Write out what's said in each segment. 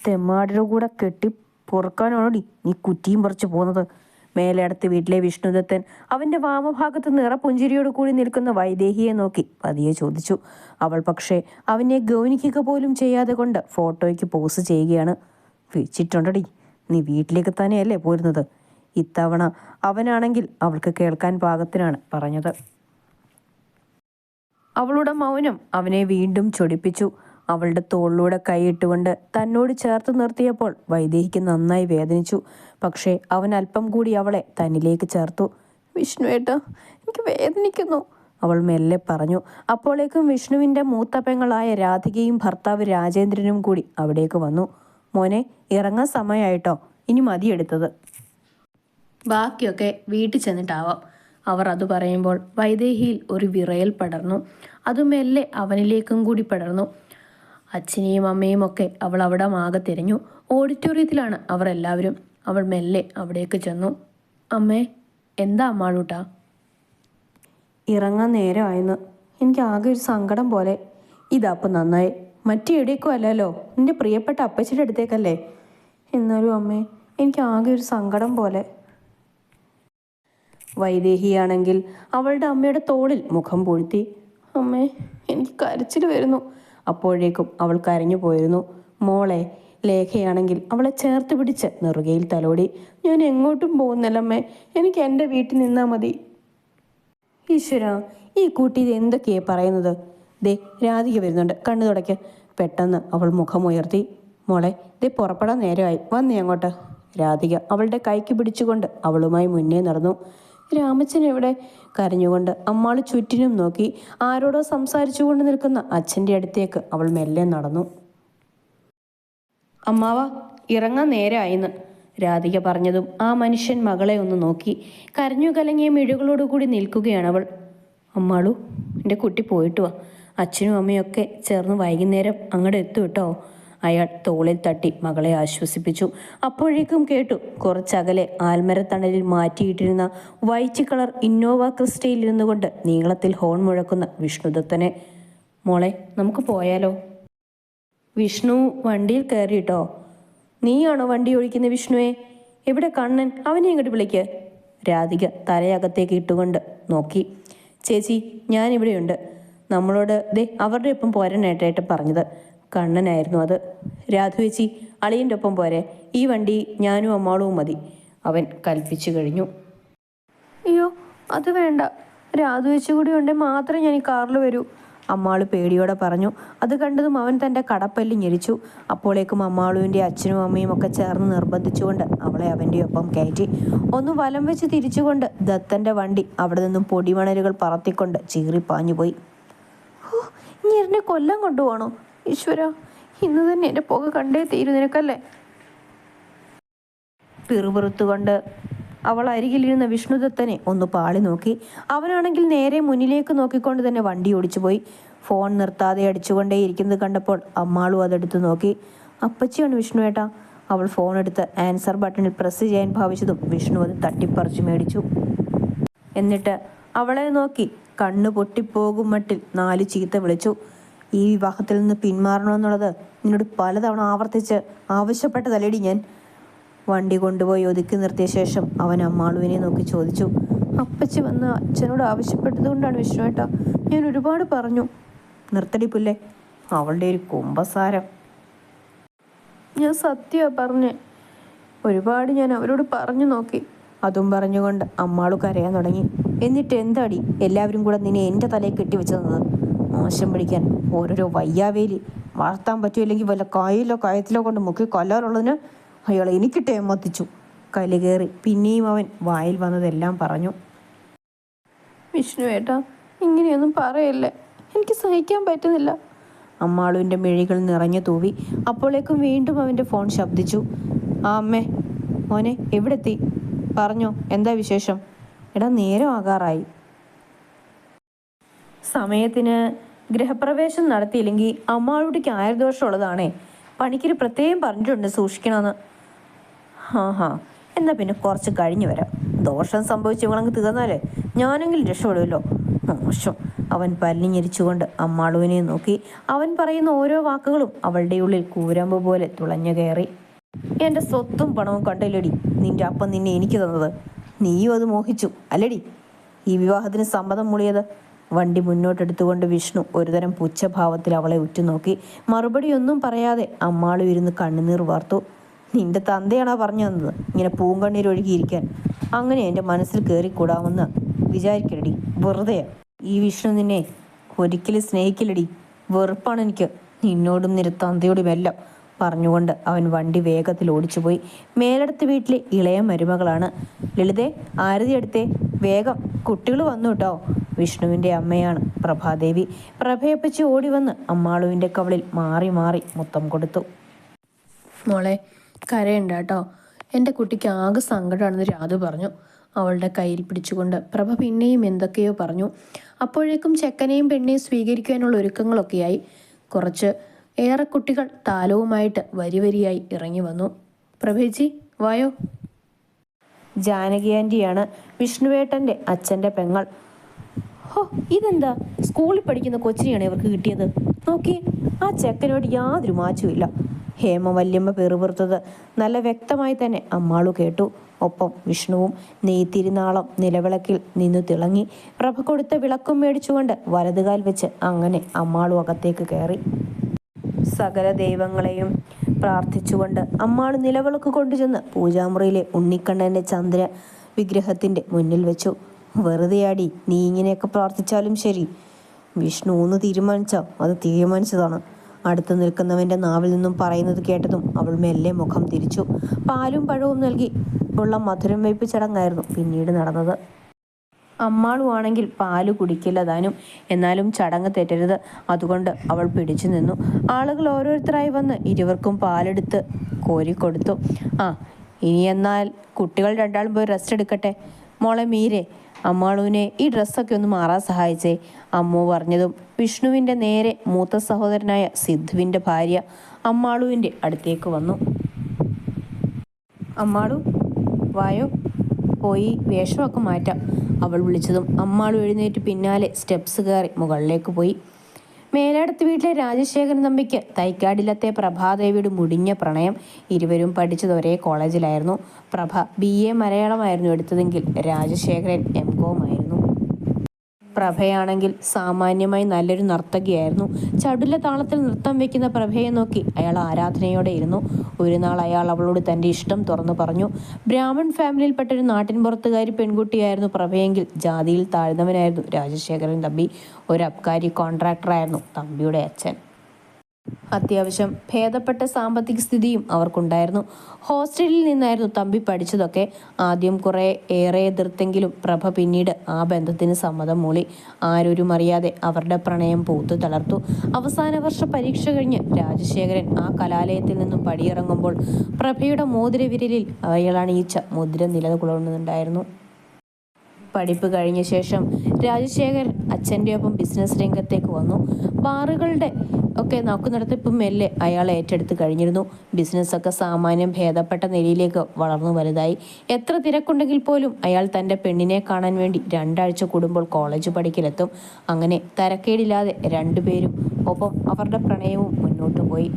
തെമ്മാടിയുടെ കൂടെ കെട്ടി പൊറുക്കാനാണോടി നീ കുറ്റിയും പറിച്ചു പോകുന്നത്? മേലെ അടുത്ത് വീട്ടിലെ വിഷ്ണുദത്തൻ അവന്റെ വാമഭാഗത്ത് നിറപുഞ്ചിരിയോട് കൂടി നിൽക്കുന്ന വൈദേഹിയെ നോക്കി പതിയെ ചോദിച്ചു. അവൾ പക്ഷേ അവനെ ഗൗനിക്കുക പോലും ചെയ്യാതെ കൊണ്ട് ഫോട്ടോയ്ക്ക് പോസ് ചെയ്യുകയാണ്. വെച്ചിട്ടുണ്ടടി, നീ വീട്ടിലേക്ക് തന്നെയല്ലേ പോരുന്നത്? ഇത്തവണ അവനാണെങ്കിൽ അവൾക്ക് കേൾക്കാൻ പാകത്തിനാണ് പറഞ്ഞത്. അവളുടെ മൗനം അവനെ വീണ്ടും ചൊടിപ്പിച്ചു. അവളുടെ തോളിലൂടെ കൈയിട്ടുകൊണ്ട് തന്നോട് ചേർത്ത് നിർത്തിയപ്പോൾ വൈദേഹിക്ക് നന്നായി വേദനിച്ചു. പക്ഷേ അവൻ അല്പം കൂടി അവളെ തന്നിലേക്ക് ചേർത്തു. വിഷ്ണു ഏട്ടാ, എനിക്ക് വേദനിക്കുന്നു, അവൾ മെല്ലെ പറഞ്ഞു. അപ്പോഴേക്കും വിഷ്ണുവിൻ്റെ മൂത്ത പെങ്ങളായ രാധികയും ഭർത്താവ് രാജേന്ദ്രനും കൂടി അവിടേക്ക് വന്നു. മോനെ, ഇറങ്ങാൻ സമയമായിട്ടോ, ഇനി മതിയെടുത്തത്, ബാക്കിയൊക്കെ വീട്ടിൽ ചെന്നിട്ടാവാം. അവർ അത് പറയുമ്പോൾ വൈദേഹിയിൽ ഒരു വിറയൽ പടർന്നു. അത് മെല്ലെ അവനിലേക്കും കൂടി പടർന്നു. അച്ഛനെയും അമ്മയും ഒക്കെ അവൾ അവിടെ ആകെ തിരഞ്ഞു. ഓഡിറ്റോറിയത്തിലാണ് അവർ എല്ലാവരും. അവൾ മെല്ലെ അവിടേക്ക് ചെന്നു. അമ്മേ, എന്താ അമ്മാളൂട്ടാ? ഇറങ്ങാൻ നേരമായെന്ന്. എനിക്ക് ആകെ ഒരു സങ്കടം പോലെ. ഇതപ്പം നന്നായി. മറ്റെവിടേക്കും അല്ലല്ലോ, നിന്റെ പ്രിയപ്പെട്ട അപ്പച്ചിയുടെ അടുത്തേക്കല്ലേ. എന്നാലും അമ്മേ, എനിക്ക് ആകെ ഒരു സങ്കടം പോലെ. വൈദേഹിയാണെങ്കിൽ അവളുടെ അമ്മയുടെ തോളിൽ മുഖം പൂഴ്ത്തി. അമ്മേ, എനിക്ക് കരച്ചിൽ വരുന്നു. അപ്പോഴേക്കും അവൾ കരഞ്ഞു പോയിരുന്നു. മോളെ, ലേഖയാണെങ്കിൽ അവളെ ചേർത്ത് പിടിച്ച് നെറുകയിൽ തലോടി. ഞാൻ എങ്ങോട്ടും പോകുന്നില്ലമ്മേ, എനിക്ക് എൻ്റെ വീട്ടിൽ നിന്നാൽ മതി. ഈശ്വര, ഈ കൂട്ടി ഇത് എന്തൊക്കെയാ പറയുന്നത്? ദേ, രാധിക വരുന്നുണ്ട്, കണ്ണു തുടയ്ക്ക്. പെട്ടെന്ന് അവൾ മുഖമുയർത്തി. മോളെ, ദേ പുറപ്പെടാൻ നേരമായി, വന്നേ അങ്ങോട്ട്. രാധിക അവളുടെ കൈക്ക് പിടിച്ചുകൊണ്ട് അവളുമായി മുന്നേ നടന്നു. രാമച്ചൻ എവിടെ? കരഞ്ഞുകൊണ്ട് അമ്മാള് ചുറ്റിനും നോക്കി. ആരോടോ സംസാരിച്ചു കൊണ്ട് നിൽക്കുന്ന അച്ഛൻ്റെ അടുത്തേക്ക് അവൾ മെല്ലെ നടന്നു. അമ്മാവ, ഇറങ്ങാൻ നേരമായിന്ന്, രാധിക പറഞ്ഞതും ആ മനുഷ്യൻ മകളെ ഒന്ന് നോക്കി. കരഞ്ഞു കലങ്ങിയ മിഴികളോടുകൂടി നിൽക്കുകയാണവൾ. അമ്മാളു, എൻ്റെ കുട്ടി പോയിട്ട് വാ. അച്ഛനും അമ്മയൊക്കെ ചേർന്ന് വൈകുന്നേരം അങ്ങോട്ട് എത്തും കേട്ടോ. അയാൾ തോളിൽ തട്ടി മകളെ ആശ്വസിപ്പിച്ചു. അപ്പോഴേക്കും കേട്ടു കുറച്ചകലെ ആൽമരത്തണലിൽ മാറ്റിയിട്ടിരുന്ന വൈറ്റ് കളർ ഇന്നോവ ക്രിസ്റ്റയിൽ ഇരുന്നു കൊണ്ട് നീളത്തിൽ ഹോൺ മുഴക്കുന്ന വിഷ്ണുദത്തനെ. മോളെ, നമുക്ക് പോയാലോ? വിഷ്ണു വണ്ടിയിൽ കയറിയിട്ടോ. നീയാണോ വണ്ടി ഓടിക്കുന്ന വിഷ്ണുവേ? എവിടെ കണ്ണൻ? അവനെ ഇങ്ങോട്ട് വിളിക്ക്. രാധിക തലയകത്തേക്ക് ഇട്ടുകൊണ്ട് നോക്കി. ചേച്ചി, ഞാനിവിടെയുണ്ട്. നമ്മളോട് ദേ അവരുടെ ഒപ്പം പോരാനായിട്ടായിട്ട് പറഞ്ഞത് കണ്ണനായിരുന്നു അത്. രാധുവേച്ചി, അളിയൻ്റെ ഒപ്പം പോരെ, ഈ വണ്ടി ഞാനും അമ്മാളും മതി, അവൻ കൽപ്പിച്ചു കഴിഞ്ഞു. അയ്യോ, അത് വേണ്ട, രാധുവേച്ചി കൂടി ഉണ്ടെങ്കിൽ മാത്രമേ ഞാൻ ഈ കാറിൽ വരൂ, അമ്മാള് പേടിയോടെ പറഞ്ഞു. അത് കണ്ടതും അവൻ തൻ്റെ കടപ്പല്ലി ഞെരിച്ചു. അപ്പോഴേക്കും അമ്മാളുവിൻ്റെ അച്ഛനും അമ്മയും ഒക്കെ ചേർന്ന് നിർബന്ധിച്ചുകൊണ്ട് അവളെ അവൻ്റെ ഒപ്പം കയറ്റി. ഒന്ന് വലം വെച്ച് തിരിച്ചുകൊണ്ട് ദത്തൻ്റെ വണ്ടി അവിടെ നിന്നും പൊടിമണലുകൾ പറത്തിക്കൊണ്ട് ചീറിപ്പാഞ്ഞുപോയി. ഇനി എന്നെ കൊല്ലം കൊണ്ടുപോകണോ? ഈശ്വര, ഇന്ന് തന്നെ എൻ്റെ പുക കണ്ടേ തീരു നിനക്കല്ലേ? പിറുപിറുത്തുകൊണ്ട് അവൾ അരികിലിരുന്ന വിഷ്ണുദത്തനെ ഒന്ന് പാളി നോക്കി. അവനാണെങ്കിൽ നേരെ മുന്നിലേക്ക് നോക്കിക്കൊണ്ട് തന്നെ വണ്ടി ഓടിച്ചുപോയി. ഫോൺ നിർത്താതെ അടിച്ചുകൊണ്ടേയിരിക്കുന്നത് കണ്ടപ്പോൾ അമ്മാളും അതെടുത്ത് നോക്കി. അപ്പച്ചിയാണ് വിഷ്ണു ഏട്ടാ. അവൾ ഫോൺ എടുത്ത് ആൻസർ ബട്ടണിൽ പ്രസ് ചെയ്യാൻ ഭാവിച്ചതും വിഷ്ണു അത് തട്ടിപ്പറിച്ചു മേടിച്ചു. എന്നിട്ട് അവളെ നോക്കി കണ്ണു പൊട്ടിപ്പോകും മട്ടിൽ 4 ചീത്ത വിളിച്ചു. ഈ വിവാഹത്തിൽ നിന്ന് പിന്മാറണമെന്നുള്ളത് നിന്നോട് പലതവണ ആവർത്തിച്ച് ആവശ്യപ്പെട്ടതല്ലേടി ഞാൻ? വണ്ടി കൊണ്ടുപോയി ഒതുക്കി നിർത്തിയ ശേഷം അവൻ അമ്മാളുവിനെ നോക്കി ചോദിച്ചു. അപ്പച്ചി വന്ന് അച്ഛനോട് ആവശ്യപ്പെട്ടത് കൊണ്ടാണ് വിഷ്ണു ഏട്ടാ, ഞാൻ ഒരുപാട് പറഞ്ഞു. നിർത്തടി പുല്ലേ, അവളുടെ ഒരു കുമ്പസാരം. ഞാൻ സത്യമാണ് പറഞ്ഞേ, ഒരുപാട് ഞാൻ അവരോട് പറഞ്ഞു നോക്കി. അതും പറഞ്ഞുകൊണ്ട് അമ്മാളു കരയാൻ തുടങ്ങി. എന്നിട്ട് എന്താടി എല്ലാവരും കൂടെ നിന്നെ എൻ്റെ തലയിൽ കെട്ടിവെച്ചു തന്നത്? മോശം പിടിക്കാൻ ഓരോരോ വയ്യാവേലി. വളർത്താൻ പറ്റുമില്ലെങ്കിൽ വല്ല കായിലോ കയത്തിലോ കൊണ്ട് മുക്കി കൊല്ലാറുള്ളതിന് അയാൾ എനിക്കിട്ടേ മത്തിച്ചു. കലി കയറി പിന്നെയും അവൻ വായിൽ വന്നതെല്ലാം പറഞ്ഞു. വിഷ്ണു ഏട്ടാ, ഇങ്ങനെയൊന്നും പറയല്ലേ, എനിക്ക് സഹിക്കാൻ പറ്റുന്നില്ല. അമ്മാളുവിൻ്റെ മിഴികൾ നിറഞ്ഞു തൂവി. അപ്പോഴേക്കും വീണ്ടും അവൻ്റെ ഫോൺ ശബ്ദിച്ചു. ആ അമ്മേ, മോനെ എവിടെ എത്തി? പറഞ്ഞോ, എന്താ വിശേഷം? എടാ, നേരം ആകാറായി. സമയത്തിന് ഗൃഹപ്രവേശം നടത്തിയില്ലെങ്കിൽ അമ്മാളുടിക്ക് ആയുർദോഷമുള്ളതാണേ. പണിക്കൊരു പ്രത്യേകം പറഞ്ഞിട്ടുണ്ട് സൂക്ഷിക്കണമെന്ന്. എന്നാൽ പിന്നെ കുറച്ച് കഴിഞ്ഞ് വരാം. ദോഷം സംഭവിച്ച് ഇവളങ്ങ് തീർന്നാലേ ഞാനെങ്കിലും രക്ഷപ്പെടുമല്ലോ. മോശം, അവൻ പല്ലിഞ്ഞിരിച്ചുകൊണ്ട് അമ്മാളുവിനെ നോക്കി. അവൻ പറയുന്ന ഓരോ വാക്കുകളും അവളുടെ ഉള്ളിൽ കൂരമ്പ് പോലെ തുളഞ്ഞു കയറി. എൻ്റെ സ്വത്തും പണവും കണ്ടില്ലടി നിന്റെ അപ്പം നിന്നെ എനിക്ക് തന്നത്. നീയും അത് മോഹിച്ചു അല്ലടി ഈ വിവാഹത്തിന് സമ്മതം മൂളിയത്? വണ്ടി മുന്നോട്ടെടുത്തുകൊണ്ട് വിഷ്ണു ഒരുതരം പുച്ഛഭാവത്തിൽ അവളെ ഉറ്റുനോക്കി. മറുപടിയൊന്നും പറയാതെ അമ്മാളു ഇരുന്ന് കണ്ണുനീർ വാർത്തു. നിന്റെ തന്തയാണോ പറഞ്ഞു തന്നത് ഇങ്ങനെ പൂങ്കണ്ണീരൊഴുകിയിരിക്കാൻ? അങ്ങനെ എൻ്റെ മനസ്സിൽ കയറിക്കൂടാമെന്ന് വിചാരിക്കലടി, വെറുതെയാ. ഈ വിഷ്ണു നിന്നെ ഒരിക്കലും സ്നേഹിക്കില്ലടി. വെറുപ്പാണ് എനിക്ക് നിന്നോടും നിന്റെ തന്തയോടുമെല്ലാം, പറഞ്ഞുകൊണ്ട് അവൻ വണ്ടി വേഗത്തിൽ ഓടിച്ചുപോയി. മേലടുത്ത വീട്ടിലെ ഇളയ മരുമകളാണ്. ലളിതേ, ആരതി എടുത്തേ, വേഗം കുട്ടികൾ വന്നു കേട്ടോ. വിഷ്ണുവിൻ്റെ അമ്മയാണ് പ്രഭാദേവി. പ്രഭയപ്പച്ചി ഓടി വന്ന് അമ്മാളുവിൻ്റെ കവളിൽ മാറി മാറി മുത്തം കൊടുത്തു. മോളെ കരയണ്ട കേട്ടോ, എൻ്റെ കുട്ടിക്ക് ആകെ സങ്കടമാണെന്ന് രാധു പറഞ്ഞു. അവളുടെ കയ്യിൽ പിടിച്ചുകൊണ്ട് പ്രഭ പിന്നെയും എന്തൊക്കെയോ പറഞ്ഞു. അപ്പോഴേക്കും ചെക്കനെയും പെണ്ണെയും സ്വീകരിക്കാനുള്ള ഒരുക്കങ്ങളൊക്കെയായി. കുറച്ച് ഏറെ കുട്ടികൾ താലവുമായിട്ട് വരി വരിയായി ഇറങ്ങി വന്നു. പ്രഭേച്ചി വായോ. ജാനകി ആൻറ്റിയാണ് വിഷ്ണുവേട്ടൻ്റെ അച്ഛൻ്റെ പെങ്ങൾ. ഹോ, ഇതെന്താ സ്കൂളിൽ പഠിക്കുന്ന കൊച്ചിനെയാണ് ഇവർക്ക് കിട്ടിയത്? നോക്കി, ആ ചെക്കനോട് യാതൊരു മാറ്റവുമില്ല. ഹേമ വല്യമ്മ പെറുപുറത്തത് നല്ല വ്യക്തമായി തന്നെ അമ്മാളു കേട്ടു. ഒപ്പം വിഷ്ണുവും നെയ്ത്തിരുനാളം നിലവിളക്കിൽ നിന്നു തിളങ്ങി. പ്രഭ കൊടുത്ത വിളക്കും മേടിച്ചുകൊണ്ട് വലതുകാൽ വെച്ച് അങ്ങനെ അമ്മാളു അകത്തേക്ക് കയറി. സകല ദൈവങ്ങളെയും പ്രാർത്ഥിച്ചുകൊണ്ട് അമ്മാള് നിലവിളക്ക് കൊണ്ടുചെന്ന് പൂജാമുറിയിലെ ഉണ്ണിക്കണ്ണൻ്റെ ചന്ദ്ര വിഗ്രഹത്തിൻ്റെ മുന്നിൽ വെച്ചു. വെറുതെയാടി നീ ഇങ്ങനെയൊക്കെ പ്രാർത്ഥിച്ചാലും ശരി. വിഷ്ണു ഒന്ന് തീരുമാനിച്ചാൽ അത് തീരുമാനിച്ചതാണ്. അടുത്ത് നിൽക്കുന്നവൻ്റെ നാവിൽ നിന്നും പറയുന്നത് കേട്ടതും അവൾ മെല്ലെ മുഖം തിരിച്ചു. പാലും പഴവും നൽകി ഉള്ള മധുരം വയ്പ് ചടങ്ങായിരുന്നു പിന്നീട് നടന്നത്. അമ്മാളുവാണെങ്കിൽ പാല് കുടിക്കില്ല താനും. എന്നാലും ചടങ്ങ് തെറ്റരുത്, അതുകൊണ്ട് അവൾ പിടിച്ചു നിന്നു. ആളുകൾ ഓരോരുത്തരായി വന്ന് ഇരുവർക്കും പാലെടുത്ത് കോരിക്കൊടുത്തു. ഇനി എന്നാൽ കുട്ടികൾ രണ്ടാളും പോയി റെസ്റ്റ് എടുക്കട്ടെ. മോളെ മീരെ, അമ്മാളുവിനെ ഈ ഡ്രസ്സൊക്കെ ഒന്ന് മാറാൻ സഹായിച്ചേ, അമ്മു പറഞ്ഞതും വിഷ്ണുവിൻ്റെ നേരെ മൂത്ത സഹോദരനായ സിദ്ധുവിൻ്റെ ഭാര്യ അമ്മാളുവിൻ്റെ അടുത്തേക്ക് വന്നു. അമ്മാളു വായോ, പോയി വേഷമൊക്കെ മാറ്റാം, അവൾ വിളിച്ചതും അമ്മാളു എഴുന്നേറ്റ് പിന്നാലെ സ്റ്റെപ്സ് കയറി മുകളിലേക്ക് പോയി. മേലാടത്ത് വീട്ടിലെ രാജശേഖരൻ തമ്പിക്ക് തൈക്കാടിലത്തെ പ്രഭാദേവിയുടെ മുടിഞ്ഞ പ്രണയം. ഇരുവരും പഠിച്ചത് ഒരേ കോളേജിലായിരുന്നു. പ്രഭ BA മലയാളമായിരുന്നു എടുത്തതെങ്കിൽ രാജശേഖരൻ MCom ആയിരുന്നു. പ്രഭയാണെങ്കിൽ സാമാന്യമായി നല്ലൊരു നർത്തകിയായിരുന്നു. ചടുല താളത്തിൽ നൃത്തം വെക്കുന്ന പ്രഭയെ നോക്കി അയാൾ ആരാധനയോടെ ഇരുന്നു. ഒരു നാൾ അയാൾ അവളോട് തൻ്റെ ഇഷ്ടം തുറന്നു പറഞ്ഞു. ബ്രാഹ്മൺ ഫാമിലിയിൽപ്പെട്ടൊരു നാട്ടിൻപുറത്തുകാരി പെൺകുട്ടിയായിരുന്നു പ്രഭയെങ്കിൽ ജാതിയിൽ താഴ്ന്നവനായിരുന്നു രാജശേഖരൻ തമ്പി. ഒരു അബ്കാരി കോൺട്രാക്ടറായിരുന്നു തമ്പിയുടെ അച്ഛൻ. അത്യാവശ്യം ഭേദപ്പെട്ട സാമ്പത്തിക സ്ഥിതിയും അവർക്കുണ്ടായിരുന്നു. ഹോസ്റ്റലിൽ നിന്നായിരുന്നു തമ്പി പഠിച്ചതൊക്കെ. ആദ്യം കുറേ ഏറെ എതിർത്തെങ്കിലും പ്രഭ പിന്നീട് ആ ബന്ധത്തിന് സമ്മതം മൂളി. ആരൊരും അറിയാതെ അവരുടെ പ്രണയം പൂത്തു തളർത്തു. അവസാന വർഷ പരീക്ഷ കഴിഞ്ഞ് രാജശേഖരൻ ആ കലാലയത്തിൽ നിന്നും പടിയിറങ്ങുമ്പോൾ പ്രഭയുടെ മോതിരവിരലിൽ അയാളണിയിച്ച മുദ്ര നിലകൊള്ളുന്നുണ്ടായിരുന്നു. പഠിപ്പ് കഴിഞ്ഞ ശേഷം രാജശേഖരൻ അച്ഛൻ്റെ ഒപ്പം ബിസിനസ് രംഗത്തേക്ക് വന്നു. ബാറുകളുടെ ഒക്കെ നോക്കുന്നിടത്തിപ്പം മെല്ലെ അയാൾ ഏറ്റെടുത്ത് കഴിഞ്ഞിരുന്നു. ബിസിനസ്സൊക്കെ സാമാന്യം ഭേദപ്പെട്ട നിലയിലേക്ക് വളർന്നു വലുതായി. എത്ര തിരക്കുണ്ടെങ്കിൽ പോലും അയാൾ തൻ്റെ പെണ്ണിനെ കാണാൻ വേണ്ടി 2 ആഴ്ച കൂടുമ്പോൾ കോളേജ് പഠിക്കലെത്തും. അങ്ങനെ തരക്കേടില്ലാതെ രണ്ടുപേരും ഒപ്പം അവരുടെ പ്രണയവും മുന്നോട്ട് പോയി.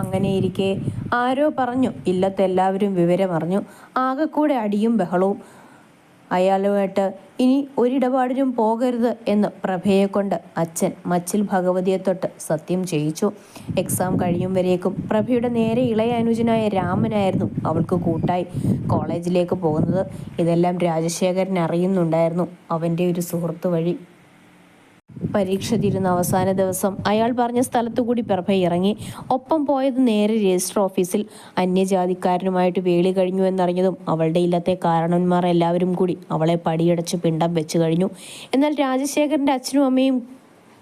അങ്ങനെയിരിക്കെ ആരോ പറഞ്ഞു ഇല്ലത്തെല്ലാവരും വിവരമറിഞ്ഞു. ആകെക്കൂടെ അടിയും ബഹളവും. അയാളുമായിട്ട് ഇനി ഒരിടപാടിനും പോകരുത് എന്ന് പ്രഭയെക്കൊണ്ട് അച്ഛൻ മച്ചിൽ ഭഗവതിയെ തൊട്ട് സത്യം ചെയ്യിച്ചു. എക്സാം കഴിയും വരേക്കും പ്രഭയുടെ നേരെ ഇളയ അനുജനായ രാമനായിരുന്നു അവൾക്ക് കൂട്ടായി കോളേജിലേക്ക് പോകുന്നത്. ഇതെല്ലാം രാജശേഖരൻ അറിയുന്നുണ്ടായിരുന്നു അവൻ്റെ ഒരു സുഹൃത്ത് വഴി. പരീക്ഷ തീരുന്ന അവസാന ദിവസം അയാൾ പറഞ്ഞ സ്ഥലത്തുകൂടി പ്രഭ ഇറങ്ങി. ഒപ്പം പോയത് നേരെ രജിസ്റ്റർ ഓഫീസിൽ. അന്യജാതിക്കാരനുമായിട്ട് വേളി കഴിഞ്ഞു എന്നറിഞ്ഞതും അവളുടെ ഇല്ലത്തെ കാരണവന്മാർ എല്ലാവരും കൂടി അവളെ പടിയടച്ച് പിണ്ടം വെച്ച് കഴിഞ്ഞു. എന്നാൽ രാജശേഖരൻ്റെ അച്ഛനും അമ്മയും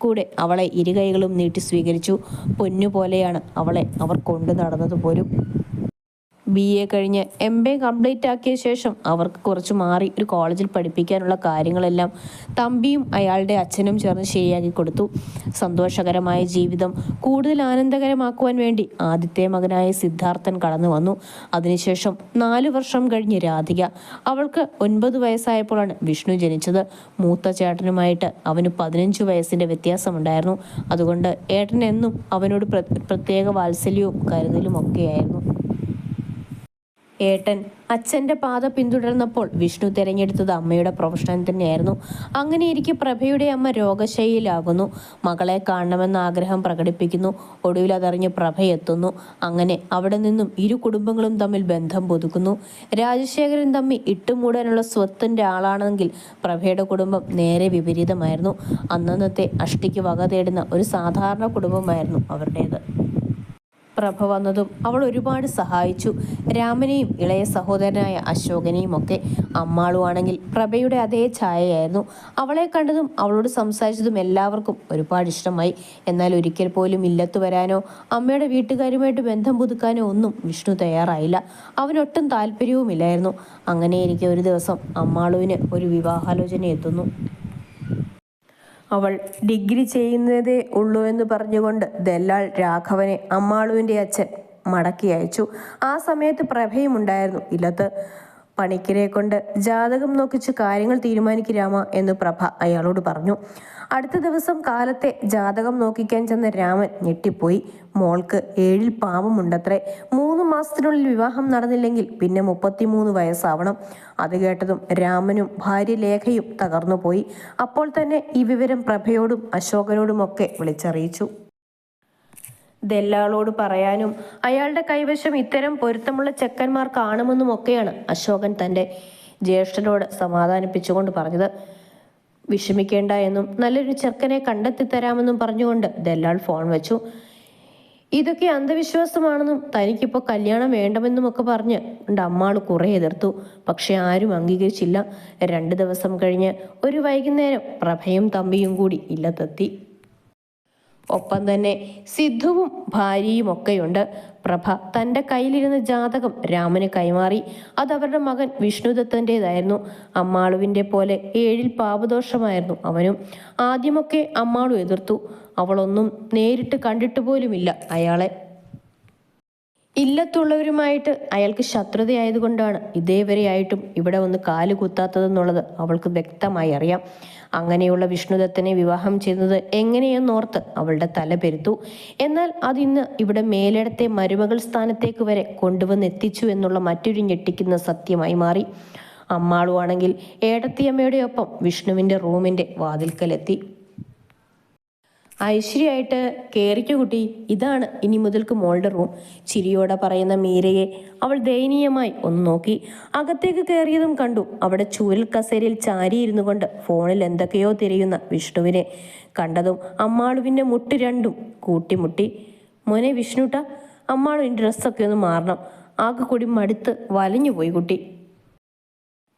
കൂടെ അവളെ ഇരുകൈകളും നീട്ടി സ്വീകരിച്ചു. പൊന്നുപോലെയാണ് അവളെ അവർ കൊണ്ടു നടന്നത് പോലും. BA കഴിഞ്ഞ് MA കംപ്ലീറ്റ് ആക്കിയ ശേഷം അവർക്ക് കുറച്ച് മാറി ഒരു കോളേജിൽ പഠിപ്പിക്കാനുള്ള കാര്യങ്ങളെല്ലാം തമ്പിയും അയാളുടെ അച്ഛനും ചേർന്ന് ശരിയാക്കി കൊടുത്തു. സന്തോഷകരമായ ജീവിതം കൂടുതൽ ആനന്ദകരമാക്കുവാൻ വേണ്ടി ആദ്യത്തെ മകനായ സിദ്ധാർത്ഥൻ കടന്നു വന്നു. അതിനുശേഷം 4 വർഷം കഴിഞ്ഞ് രാധിക. അവൾക്ക് 9 വയസ്സായപ്പോഴാണ് വിഷ്ണു ജനിച്ചത്. മൂത്ത ചേട്ടനുമായിട്ട് അവന് 15 വയസ്സിന്റെ വ്യത്യാസമുണ്ടായിരുന്നു. അതുകൊണ്ട് ഏട്ടൻ എന്നും അവനോട് പ്രത്യേക വാത്സല്യവും കരുതലും ഒക്കെയായിരുന്നു. ഏട്ടൻ അച്ഛൻ്റെ പാത പിന്തുടർന്നപ്പോൾ വിഷ്ണു തിരഞ്ഞെടുത്തത് അമ്മയുടെ പ്രൊഫഷൻ തന്നെയായിരുന്നു. അങ്ങനെയിരിക്കെ പ്രഭയുടെ അമ്മ രോഗശൈലിയിലാകുന്നു. മകളെ കാണണമെന്ന ആഗ്രഹം പ്രകടിപ്പിക്കുന്നു. ഒടുവിൽ അതറിഞ്ഞ് പ്രഭ എത്തുന്നു. അങ്ങനെ അവിടെ നിന്നും ഇരു കുടുംബങ്ങളും തമ്മിൽ ബന്ധം പുതുക്കുന്നു. രാജശേഖരൻ തമ്മി ഇട്ടുമൂടാനുള്ള സ്വത്തിൻ്റെ ആളാണെങ്കിൽ പ്രഭയുടെ കുടുംബം നേരെ വിപരീതമായിരുന്നു. അന്നന്നത്തെ അഷ്ടിക്ക് വക തേടുന്ന ഒരു സാധാരണ കുടുംബമായിരുന്നു അവരുടേത്. പ്രഭ വന്നതും അവൾ ഒരുപാട് സഹായിച്ചു. രാമനെയും ഇളയ സഹോദരനായ അശോകനെയും ഒക്കെ. അമ്മാളുവാണെങ്കിൽ പ്രഭയുടെ അതേ ഛായയായിരുന്നു. അവളെ കണ്ടതും അവളോട് സംസാരിച്ചതും എല്ലാവർക്കും ഒരുപാട് ഇഷ്ടമായി. എന്നാൽ ഒരിക്കൽ പോലും ഇല്ലത്ത് വരാനോ അമ്മയുടെ വീട്ടുകാരുമായിട്ട് ബന്ധം പുതുക്കാനോ ഒന്നും വിഷ്ണു തയ്യാറായില്ല. അവനൊട്ടും താല്പര്യവുമില്ലായിരുന്നു. അങ്ങനെയിരിക്കെ ഒരു ദിവസം അമ്മാളുവിന് ഒരു വിവാഹാലോചന എത്തുന്നു. അവൾ ഡിഗ്രി ചെയ്യുന്നതേ ഉള്ളൂ എന്ന് പറഞ്ഞുകൊണ്ട് ദല്ലാൾ രാഘവനെ അമ്മാളുവിൻ്റെ അച്ഛൻ മടക്കി അയച്ചു. ആ സമയത്ത് പ്രഭയും ഉണ്ടായിരുന്നു ഇല്ലത്ത്. പണിക്കരെ കൊണ്ട് ജാതകം നോക്കിച്ച് കാര്യങ്ങൾ തീരുമാനിക്കാമോ എന്ന് പ്രഭ അയാളോട് പറഞ്ഞു. അടുത്ത ദിവസം കാലത്തെ ജാതകം നോക്കിക്കാൻ ചെന്ന രാമൻ ഞെട്ടിപ്പോയി. മോൾക്ക് 7 പാമ്പുമുണ്ടത്രേ. 3 മാസത്തിനുള്ളിൽ വിവാഹം നടന്നില്ലെങ്കിൽ പിന്നെ 33 വയസ്സാവണം. അത് കേട്ടതും രാമനും ഭാര്യ ലേഖയും തകർന്നുപോയി. അപ്പോൾ തന്നെ ഈ വിവരം പ്രഭയോടും അശോകനോടുമൊക്കെ വിളിച്ചറിയിച്ചു. ദല്ലാളോട് പറയാനും അയാളുടെ കൈവശം ഇത്തരം പൊരുത്തമുള്ള ചെക്കന്മാർ കാണുമെന്നുമൊക്കെയാണ് അശോകൻ തൻ്റെ ജ്യേഷ്ഠനോട് സമാധാനിപ്പിച്ചുകൊണ്ട് പറഞ്ഞത്. വിഷമിക്കേണ്ട എന്നും നല്ലൊരു ചെക്കനെ കണ്ടെത്തിത്തരാമെന്നും പറഞ്ഞുകൊണ്ട് ദല്ലാൾ ഫോൺ വെച്ചു. ഇതൊക്കെ അന്ധവിശ്വാസമാണെന്നും തനിക്കിപ്പോൾ കല്യാണം വേണ്ടെന്നുമൊക്കെ പറഞ്ഞ് അമ്മാള് കുറേ എതിർത്തു. പക്ഷെ ആരും അംഗീകരിച്ചില്ല. 2 ദിവസം കഴിഞ്ഞ് ഒരു വൈകുന്നേരം പ്രഭയും തമ്പിയും കൂടി ഇല്ലത്തെത്തി. ഒപ്പം തന്നെ സിദ്ധുവും ഭാര്യയും ഒക്കെയുണ്ട്. പ്രഭ തൻ്റെ കയ്യിലിരുന്ന ജാതകം രാമന് കൈമാറി. അത് അവരുടെ മകൻ വിഷ്ണുദത്തൻ്റെതായിരുന്നു. അമ്മാളുവിൻ്റെ പോലെ 7 പാപദോഷമായിരുന്നു അവനും. ആദ്യമൊക്കെ അമ്മാളു എതിർത്തു. അവളൊന്നും നേരിട്ട് കണ്ടിട്ട് പോലുമില്ല അയാളെ. ഇല്ലത്തുള്ളവരുമായിട്ട് അയാൾക്ക് ശത്രുതയായതുകൊണ്ടാണ് ഇതേവരെയായിട്ടും ഇവിടെ ഒന്ന് കാല് കുത്താത്തതെന്നുള്ളത് അവൾക്ക് വ്യക്തമായി അറിയാം. അങ്ങനെയുള്ള വിഷ്ണുദത്തനെ വിവാഹം ചെയ്യുന്നത് എങ്ങനെയെന്നോർത്ത് അവളുടെ തല പെരുത്തു. എന്നാൽ അതിന്ന് ഇവിടെ മേലിടത്തെ മരുമകൾ സ്ഥാനത്തേക്ക് വരെ കൊണ്ടുവന്നെത്തിച്ചു എന്നുള്ള മറ്റൊരു ഞെട്ടിക്കുന്ന സത്യമായി മാറി. അമ്മാളുവാണെങ്കിൽ ഏടത്തിയമ്മയുടെ ഒപ്പം വിഷ്ണുവിൻ്റെ റൂമിൻ്റെ വാതിൽക്കലെത്തി. ഐശ്വര്യമായിട്ട് കേറിക്കു കുട്ടി, ഇതാണ് ഇനി മുതൽക്ക് മോളുടെ റൂം. ചിരിയോടെ പറയുന്ന മീരയെ അവൾ ദയനീയമായി ഒന്ന് നോക്കി. അകത്തേക്ക് കയറിയതും കണ്ടു അവിടെ ചൂരൽ കസേരയിൽ ചാരിയിരുന്നു കൊണ്ട് ഫോണിൽ എന്തൊക്കെയോ തിരയുന്ന വിഷ്ണുവിനെ. കണ്ടതും അമ്മാളുവിൻ്റെ മുട്ട് രണ്ടും കൂട്ടിമുട്ടി. മോനെ വിഷ്ണുട്ട, അമ്മാളുവിൻ്റെ ഡ്രസ്സൊക്കെ ഒന്ന് മാറണം. ആകെ കൂടി മടുത്ത് വലഞ്ഞു പോയി കുട്ടി.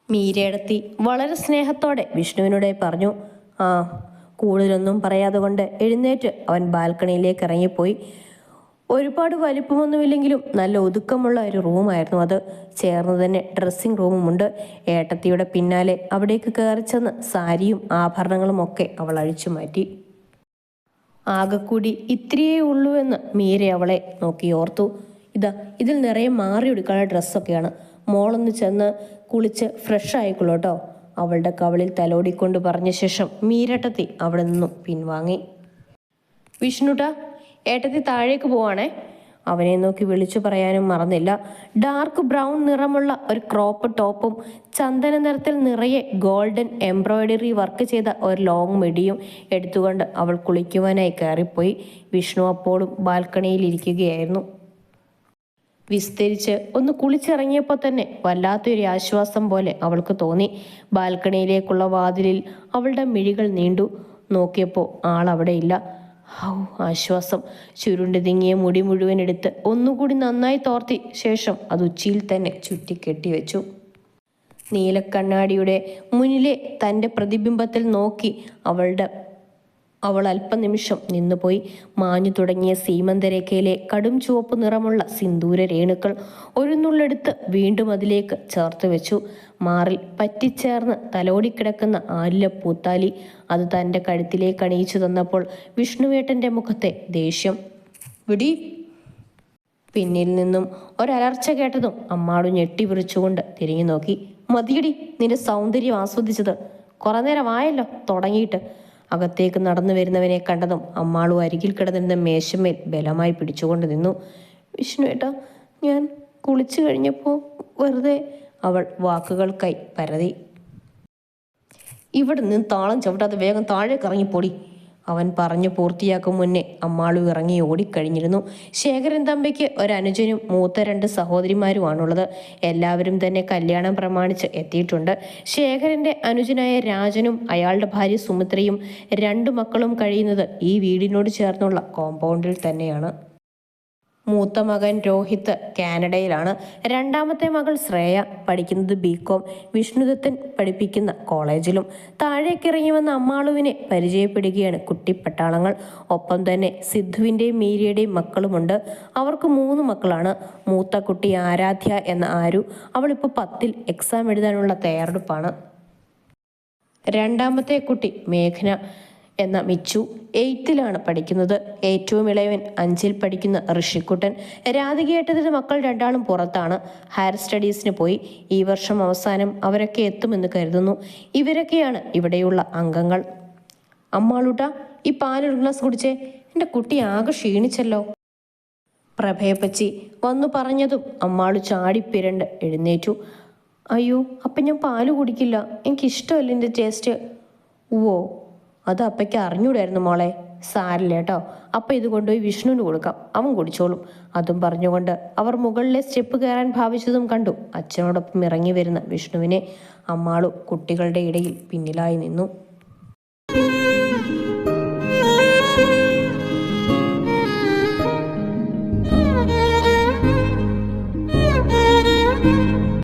മീരയെടുത്തി വളരെ സ്നേഹത്തോടെ വിഷ്ണുവിനോട് പറഞ്ഞു. ആ, കൂടുതലൊന്നും പറയാതെ കൊണ്ട് എഴുന്നേറ്റ് അവൻ ബാൽക്കണിയിലേക്ക് ഇറങ്ങിപ്പോയി. ഒരുപാട് വലിപ്പമൊന്നുമില്ലെങ്കിലും നല്ല ഒതുക്കമുള്ള ഒരു റൂമായിരുന്നു അത്. ചേർന്ന് തന്നെ ഡ്രസ്സിംഗ് റൂമുമുണ്ട്. ഏട്ടത്തിയുടെ പിന്നാലെ അവിടേക്ക് കയറി ചെന്ന് സാരിയും ആഭരണങ്ങളും ഒക്കെ അവൾ അഴിച്ചു മാറ്റി. ആകെക്കൂടി ഇത്രയേ ഉള്ളൂ എന്ന് മീര അവളെ നോക്കി ഓർത്തു. ഇതിൽ നിറയെ മാറിയെടുക്കാനുള്ള ഡ്രസ്സൊക്കെയാണ്. മോളൊന്ന് ചെന്ന് കുളിച്ച് ഫ്രഷ് ആയിക്കൊള്ളൂ കേട്ടോ, അവളുടെ കവളിൽ തലോടിക്കൊണ്ട് പറഞ്ഞ ശേഷം മീരേട്ടത്തി അവിടെ നിന്നും പിൻവാങ്ങി. വിഷ്ണുട്ട, ഏട്ടത്തി താഴേക്ക് പോവാണേ, അവനെ നോക്കി വിളിച്ചു പറയാനും മറന്നില്ല. ഡാർക്ക് ബ്രൗൺ നിറമുള്ള ഒരു ക്രോപ്പ് ടോപ്പും ചന്ദന നിറത്തിൽ നിറയെ ഗോൾഡൻ എംബ്രോയിഡറി വർക്ക് ചെയ്ത ഒരു ലോങ് മിഡിയും എടുത്തുകൊണ്ട് അവൾ കുളിക്കുവാനായി കയറിപ്പോയി. വിഷ്ണു അപ്പോഴും ബാൽക്കണിയിൽ ഇരിക്കുകയായിരുന്നു. വിസ്തരിച്ച് ഒന്ന് കുളിച്ചിറങ്ങിയപ്പോൾ തന്നെ വല്ലാത്തൊരു ആശ്വാസം പോലെ അവൾക്ക് തോന്നി. ബാൽക്കണിയിലേക്കുള്ള വാതിലിൽ അവളുടെ മിഴികൾ നീണ്ടു. നോക്കിയപ്പോൾ ആളവിടെ ഇല്ല. ഹൗ, ആശ്വാസം. ചുരുണ്ട് തിങ്ങിയ മുടി മുഴുവൻ എടുത്ത് ഒന്നുകൂടി നന്നായി തോർത്തി ശേഷം അത് ഉച്ചിയിൽ തന്നെ ചുറ്റി കെട്ടിവെച്ചു. നീലക്കണ്ണാടിയുടെ മുന്നിലെ തൻ്റെ പ്രതിബിംബത്തിൽ നോക്കി അവളുടെ അവൾ അല്പനിമിഷം നിന്നുപോയി. മാഞ്ഞു തുടങ്ങിയ സീമന്തരേഖയിലെ കടും ചുവപ്പ് നിറമുള്ള സിന്ദൂര രേണുക്കൾ ഒരു നുള്ളെടുത്ത് വീണ്ടും അതിലേക്ക് ചേർത്ത് വെച്ചു. മാറിൽ പറ്റിച്ചേർന്ന് തലോടിക്കിടക്കുന്ന ആലില പൂത്താലി അത് തൻ്റെ കഴുത്തിലേക്ക് അണിയിച്ചു തന്നപ്പോൾ വിഷ്ണുവേട്ടൻ്റെ മുഖത്തെ ദേഷ്യം വിടി. പിന്നിൽ നിന്നും ഒരലർച്ച കേട്ടതും അമ്മാളു ഞെട്ടി വിറിച്ചുകൊണ്ട് തിരിഞ്ഞു നോക്കി. മതിയടി നിന്റെ സൗന്ദര്യം ആസ്വദിച്ചത്, കുറെ നേരമായല്ലോ തുടങ്ങിയിട്ട്. അകത്തേക്ക് നടന്നു വരുന്നവനെ കണ്ടതും അമ്മാളു അരികിൽ കിടന്നിരുന്ന മേശമേൽ ബലമായി പിടിച്ചുകൊണ്ട് നിന്നു. വിഷ്ണുവേട്ടാ, ഞാൻ കുളിച്ചു കഴിഞ്ഞപ്പോൾ വെറുതെ, അവൾ വാക്കുകൾക്കായി പരതി. ഇവിടെ നിന്ന് താളം ചവിട്ടാതെ വേഗം താഴേക്ക് ഇറങ്ങിപ്പോടി, അവൻ പറഞ്ഞു പൂർത്തിയാക്കും മുന്നേ അമ്മാളു ഇറങ്ങി ഓടിക്കഴിഞ്ഞിരുന്നു. ശേഖരൻ തമ്പിക്ക് ഒരനുജനും മൂത്ത 2 സഹോദരിമാരുമാണുള്ളത്. എല്ലാവരും തന്നെ കല്യാണം പ്രമാണിച്ച് എത്തിയിട്ടുണ്ട്. ശേഖരന്റെ അനുജനായ രാജനും അയാളുടെ ഭാര്യ സുമിത്രയും 2 മക്കളും കഴിയുന്നത് ഈ വീടിനോട് ചേർന്നുള്ള കോമ്പൗണ്ടിൽ തന്നെയാണ്. മൂത്ത മകൻ രോഹിത് കാനഡയിലാണ്. രണ്ടാമത്തെ മകൾ ശ്രേയ പഠിക്കുന്നത് ബികോം, വിഷ്ണുദത്തൻ പഠിപ്പിക്കുന്ന കോളേജിലും. താഴേക്കിറങ്ങി വന്ന അമ്മാളുവിനെ പരിചയപ്പെടുകയാണ് കുട്ടിപ്പട്ടാളങ്ങൾ. ഒപ്പം തന്നെ സിദ്ധുവിൻ്റെയും മീരയുടെയും മക്കളുമുണ്ട്. അവർക്ക് 3 മക്കളാണ്. മൂത്ത കുട്ടി ആരാധ്യ എന്ന ആരു, അവളിപ്പോൾ 10ൽ എക്സാം എഴുതാനുള്ള തയ്യാറെടുപ്പാണ്. രണ്ടാമത്തെ കുട്ടി മേഘന എന്ന മിച്ചു 8ലാണ് പഠിക്കുന്നത്. ഏറ്റവും ഇളയവൻ 5ൽ പഠിക്കുന്ന ഋഷിക്കുട്ടൻ. രാധികയേട്ടതിൻ്റെ മക്കൾ 2 പുറത്താണ്, ഹയർ സ്റ്റഡീസിന് പോയി. ഈ വർഷം അവസാനം അവരൊക്കെ എത്തുമെന്ന് കരുതുന്നു. ഇവരൊക്കെയാണ് ഇവിടെയുള്ള അംഗങ്ങൾ. അമ്മാളൂട്ട, ഈ പാലൊരു ഗ്ലാസ് കുടിച്ചേ, എൻ്റെ കുട്ടി ആകെ ക്ഷീണിച്ചല്ലോ. പ്രഭയപ്പച്ചി വന്നു പറഞ്ഞതും അമ്മാളു ചാടിപ്പിരണ്ട് എഴുന്നേറ്റു. അയ്യോ, അപ്പം ഞാൻ പാല് കുടിക്കില്ല, എനിക്കിഷ്ടമല്ല എൻ്റെ ടേസ്റ്റ്. ഓ, അത് അപ്പയ്ക്ക് അറിഞ്ഞൂടായിരുന്നു മോളെ. സാരില്ല കേട്ടോ, അപ്പം ഇത് കൊണ്ടുപോയി വിഷ്ണുവിന് കൊടുക്കാം, അവൻ കുടിച്ചോളും. അതും പറഞ്ഞുകൊണ്ട് അവർ മുകളിലെ സ്റ്റെപ്പ് കയറാൻ ഭാവിച്ചതും കണ്ടു അച്ഛനോടൊപ്പം ഇറങ്ങി വരുന്ന വിഷ്ണുവിനെ. അമ്മാളു കുട്ടികളുടെ ഇടയിൽ പിന്നിലായി നിന്നു.